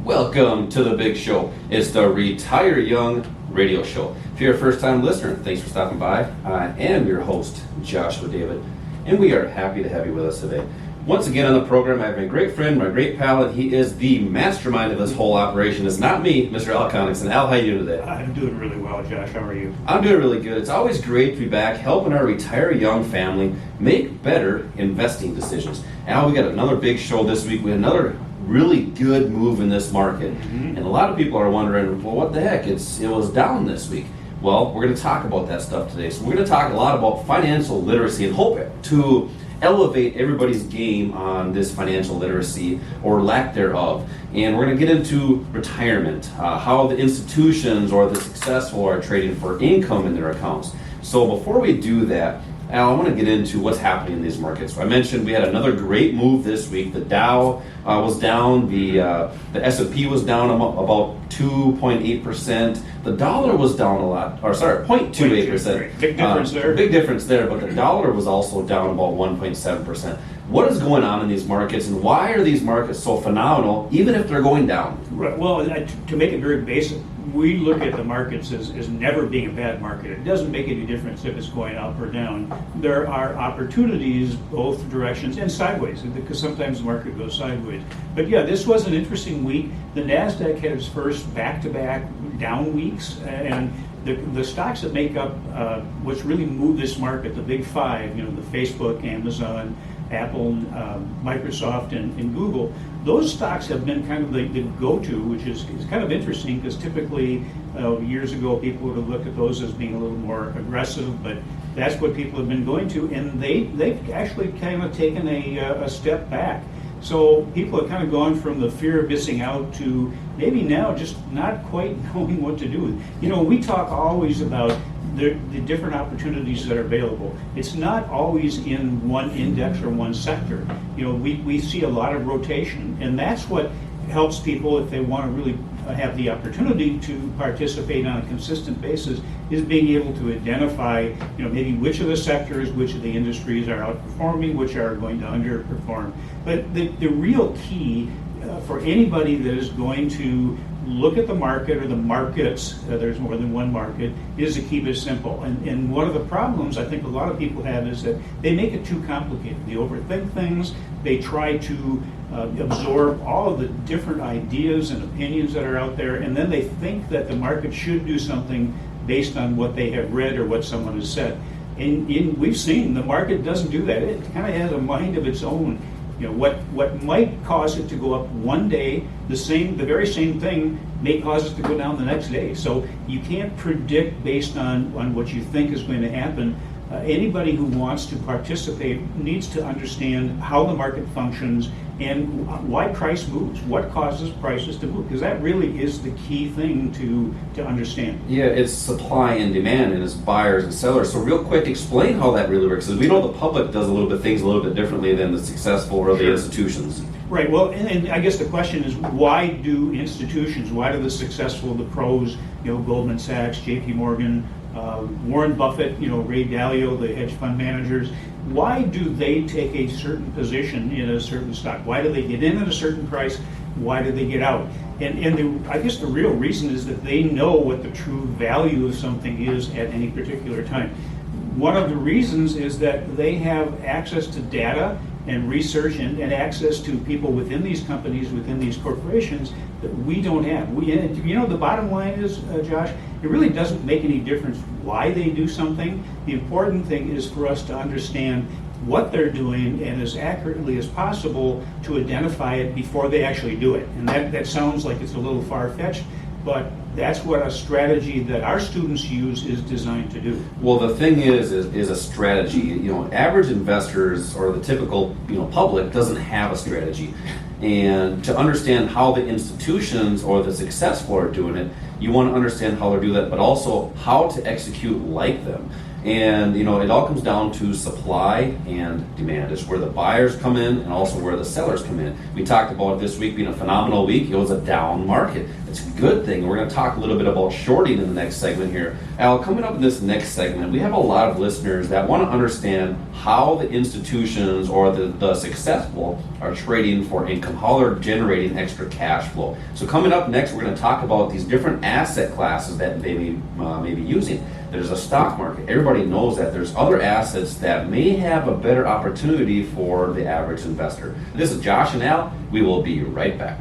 Welcome to the big show. It's the Retire Young radio show. If you're a first-time listener, thanks for stopping by. I am your host, Joshua David, and we are happy to have you with us today. Once again on the program, I have my great friend, my great pal, and he is the mastermind of this whole operation. It's not me, Mr. Al Connickson. Al, how are you doing today? I'm doing really well, Josh. How are you? I'm doing really good. It's always great to be back helping our Retire Young family make better investing decisions. Al, we got another big show this week. We had another really good move in this market. And a lot of people are wondering, well, what the heck? It was down this week. Well, we're going to talk about that stuff today. So we're going to talk a lot about financial literacy and hope to elevate everybody's game on this financial literacy or lack thereof. And we're going to get into retirement, how the institutions or the successful are trading for income in their accounts. So before we do that, Al, I want to get into what's happening in these markets. I mentioned we had another great move this week. The Dow was down, the S&P was down about 2.8%. The dollar was down a lot, 0.28%. Big difference there. Big difference there, but the dollar was also down about 1.7%. What is going on in these markets, and why are these markets so phenomenal, even if they're going down? Right. Well, to make it very basic, we look at the markets as never being a bad market. It doesn't make any difference if it's going up or down. There are opportunities both directions and sideways, because sometimes the market goes sideways. But yeah, this was an interesting week. The NASDAQ had its first back-to-back down weeks, and the stocks that make up what's really moved this market, the big five, the Facebook, Amazon, Apple, Microsoft, and Google, those stocks have been kind of the go-to, which is kind of interesting because typically years ago people would have looked at those as being a little more aggressive, but that's what people have been going to, and they've actually kind of taken a step back. So people have kind of gone from the fear of missing out to maybe now just not quite knowing what to do. We talk always about the different opportunities that are available. It's not always in one index or one sector. We see a lot of rotation, and that's what helps people if they want to really have the opportunity to participate on a consistent basis, is being able to identify maybe which of the sectors, which of the industries are outperforming, which are going to underperform. But the real key for anybody that is going to look at the market or the markets, there's more than one market, is to keep it simple. And one of the problems I think a lot of people have is that they make it too complicated. They overthink things. They try to absorb all of the different ideas and opinions that are out there, and then they think that the market should do something based on what they have read or what someone has said. And we've seen the market doesn't do that. It kind of has a mind of its own. What might cause it to go up one day, the very same thing may cause it to go down the next day. So you can't predict based on what you think is going to happen. Anybody who wants to participate needs to understand how the market functions and why price moves, what causes prices to move, because that really is the key thing to understand. Yeah, it's supply and demand, and it's buyers and sellers. So real quick, explain how that really works, because we know the public does things a little bit differently than the successful or the institutions. Right. Well, and I guess the question is, why do institutions, why do the successful, the pros, Goldman Sachs, J.P. Morgan, Warren Buffett, Ray Dalio, the hedge fund managers, why do they take a certain position in a certain stock? Why do they get in at a certain price? Why do they get out? And I guess the real reason is that they know what the true value of something is at any particular time. One of the reasons is that they have access to data and research and access to people within these companies, within these corporations that we don't have. The bottom line is, Josh, it really doesn't make any difference why they do something. The important thing is for us to understand what they're doing and as accurately as possible to identify it before they actually do it. And that sounds like it's a little far-fetched, but that's what a strategy that our students use is designed to do. Well, the thing is a strategy. Average investors or the typical public doesn't have a strategy. And to understand how the institutions or the successful are doing it, you want to understand how they're doing that, but also how to execute like them. And it all comes down to supply and demand. It's where the buyers come in and also where the sellers come in. We talked about this week being a phenomenal week. It was a down market. It's a good thing. We're going to talk a little bit about shorting in the next segment here. Al, coming up in this next segment, we have a lot of listeners that want to understand how the institutions or the successful are trading for income, how they're generating extra cash flow. So coming up next, we're going to talk about these different asset classes that they may be using. There's a stock market. Everybody knows that. There's other assets that may have a better opportunity for the average investor. This is Josh and Al. We will be right back.